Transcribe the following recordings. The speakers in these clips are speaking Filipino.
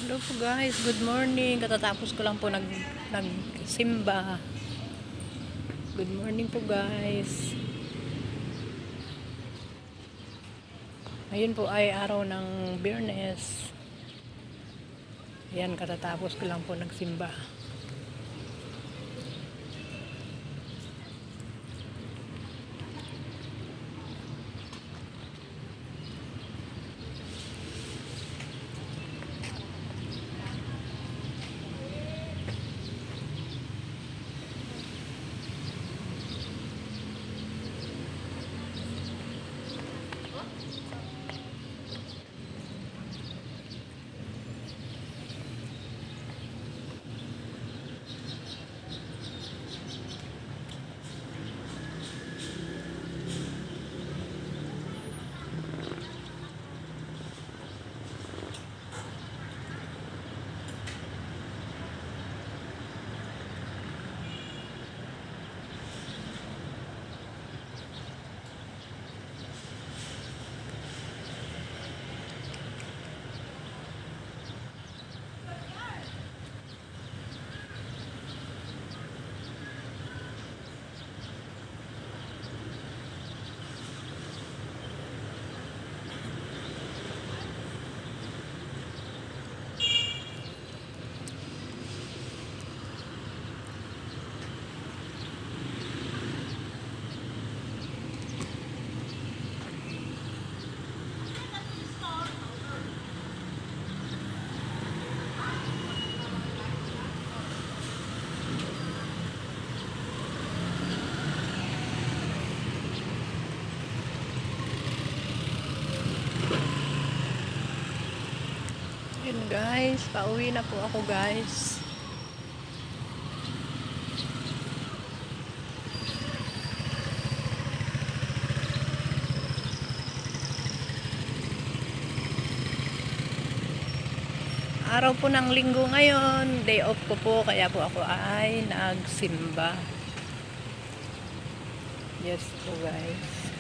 Hello po guys, good morning. Katatapos ko lang po nagsimba. Good morning po guys. Ngayon po ay araw ng Biyernes. Yan, katatapos ko lang po nagsimba. Yun guys, pauwi na po ako guys. Araw po ng linggo ngayon, day off ko po, kaya po ako ay nagsimba. Yes po guys.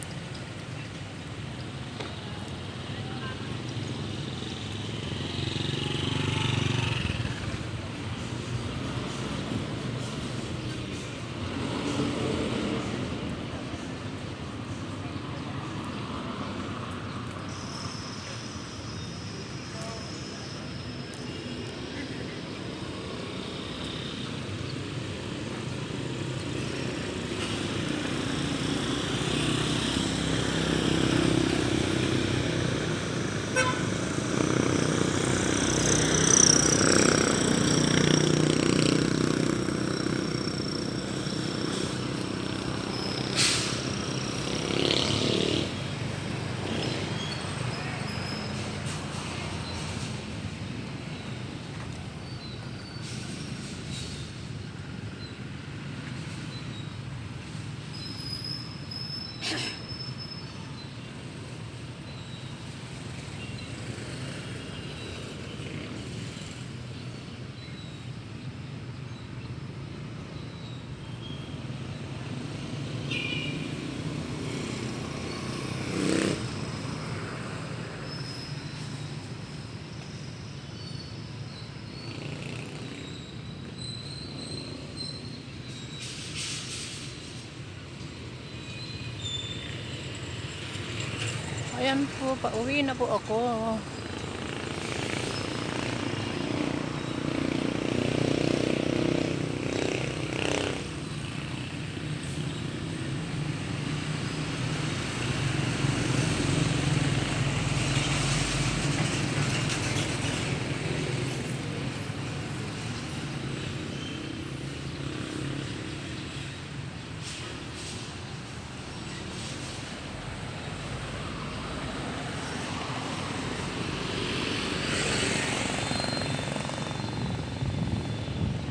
Ayan po, pauwi na po ako.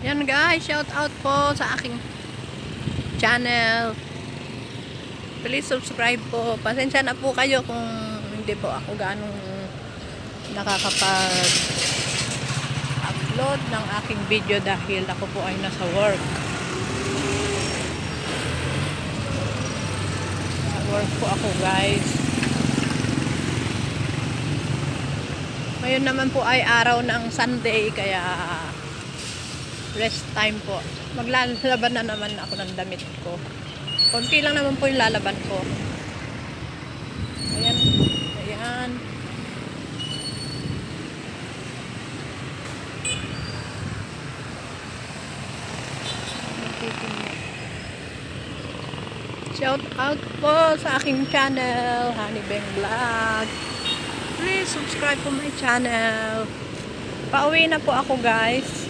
Yan guys, shout out po sa aking channel. Please subscribe po. Pasensya na po kayo kung hindi po ako ganong nakakapag-upload ng aking video dahil ako po ay nasa work. Sa work po ako guys. Ngayon naman po ay araw ng Sunday, kaya rest time po. Maglalaban na naman ako ng damit ko. Konti lang naman po yung lalaban ko. Ayan. Ayan. Shout out po sa aking channel, Honey Beng Vlog. Please subscribe po my channel. Pauwi na po ako, guys.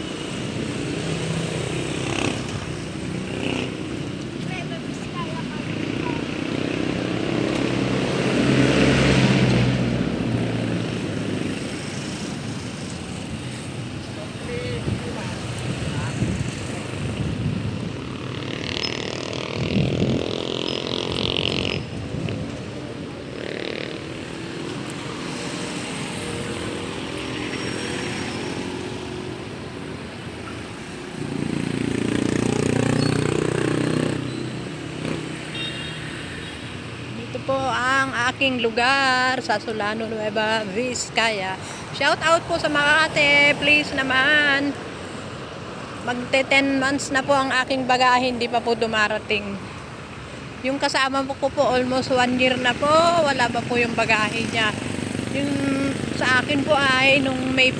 Ito po ang aking lugar sa Solano, Nueva Vizcaya. Shout out po sa Makati. Please naman. Magte 10 months na po ang aking bagahe, hindi pa po dumarating. Yung kasama ko po almost 1 year na po. Wala pa po yung bagahe niya. Yung sa akin po ay nung May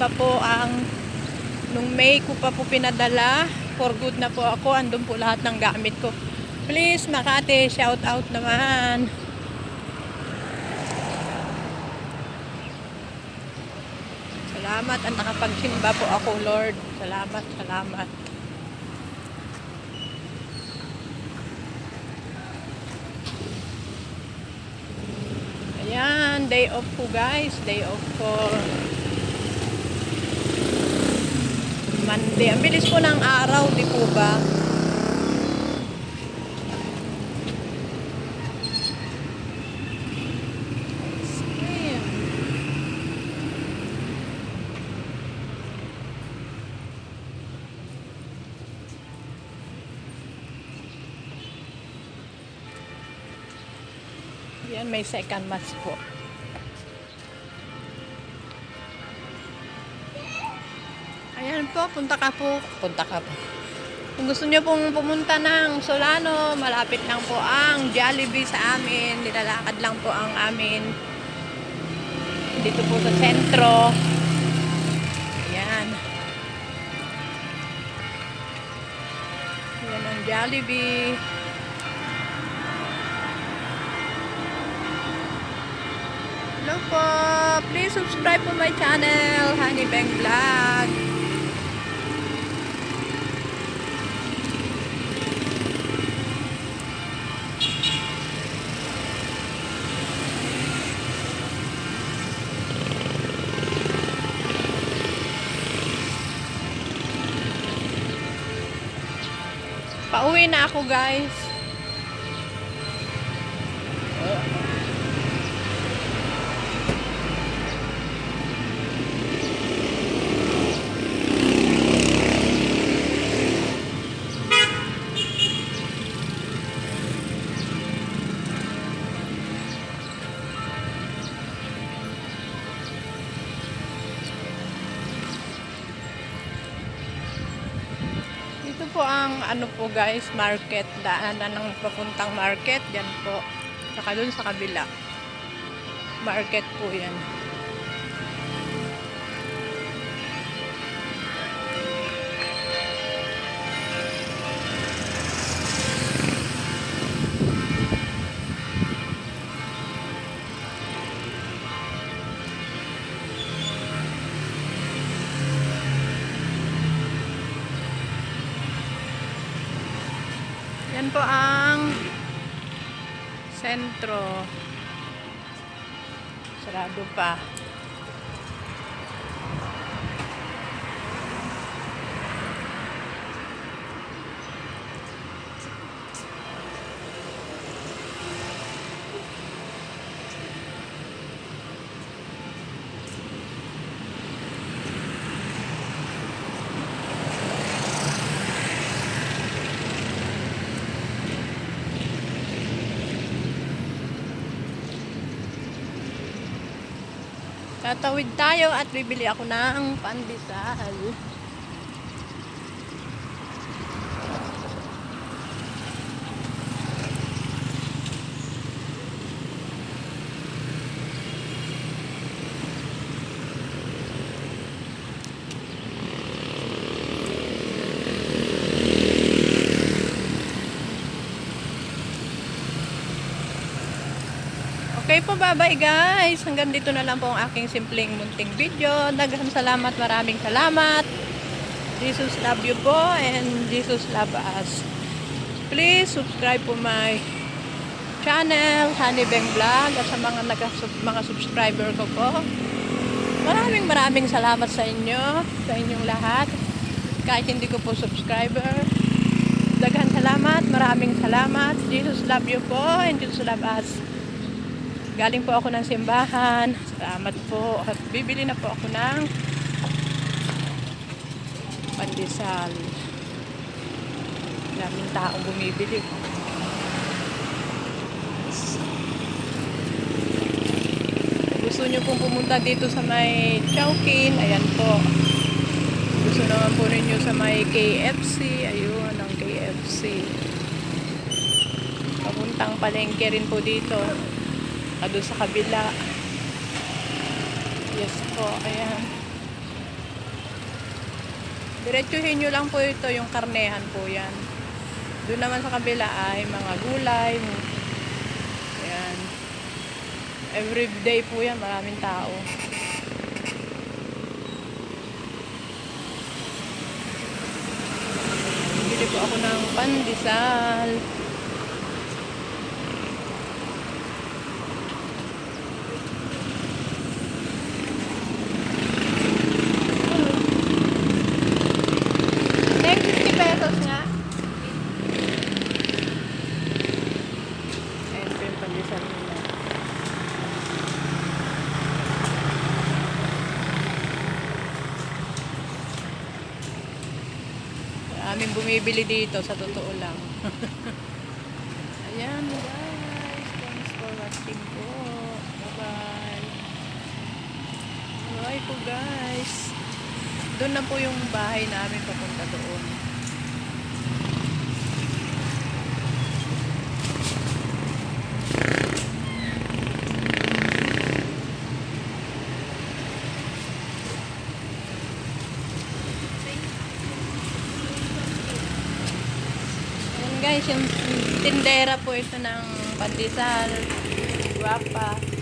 ko pa po pinadala. For good na po ako. Andun po lahat ng gamit ko. Please Makati, shout out naman. Salamat at nakapagsimba po ako, Lord. Salamat, salamat. Ayan, day off po, guys. Day off po. Monday. Ang bilis po ng araw, di po ba? Yan, may second match po. Ayan po, punta ka po. Kung gusto niyo pong pumunta ng Solano, malapit lang po ang Jollibee sa amin. Nilalakad lang po ang amin. Dito po sa sentro. Ayan. Ayan ang Jollibee. Hello po. Please subscribe po my channel, Honey Beng Vlog. Pauwi na ako, guys. Ito po ang ano po, guys, market, daanan ng papuntang market, yan po. Saka dun sa kabila. Market po yan. Yan po ang sentro. Sarado pa. Tatawid tayo at bibili ako ng pandesal. Okay po, bye-bye guys. Hanggang dito na lang po ang aking simpleng munting video. Daghang salamat, maraming salamat. Jesus love you po and Jesus love us. Please subscribe po my channel, Honey Beng Vlog, at sa mga subscriber ko po. Maraming salamat sa inyo, sa inyong lahat. Kahit hindi ko po subscriber. Daghang salamat, maraming salamat. Jesus love you po and Jesus love us. Galing po ako ng simbahan. Salamat po. At bibili na po ako ng pandesal. Daming taong bumibili. Gusto nyo pong pumunta dito sa may Chowking, ayan po. Gusto naman po ninyo sa may KFC, ayun ang KFC. Papuntang palengke rin po dito. Doon sa kabila. Yes po, ayan. Diretsuhin nyo lang po ito, yung karnehan po yan. Doon naman sa kabila ay mga gulay. Ayan. Everyday po yan, maraming tao. Bili po ako ng pandesal. Pesos nga. Ayan po yung pandesal nila. Maraming bumibili dito, sa totoo lang. Ayan guys. Thanks for watching po. Bye-bye. Bye po guys. Doon na po yung bahay namin, papunta doon. Ayan guys, yung tindera po ito ng pandesal. Guwapa.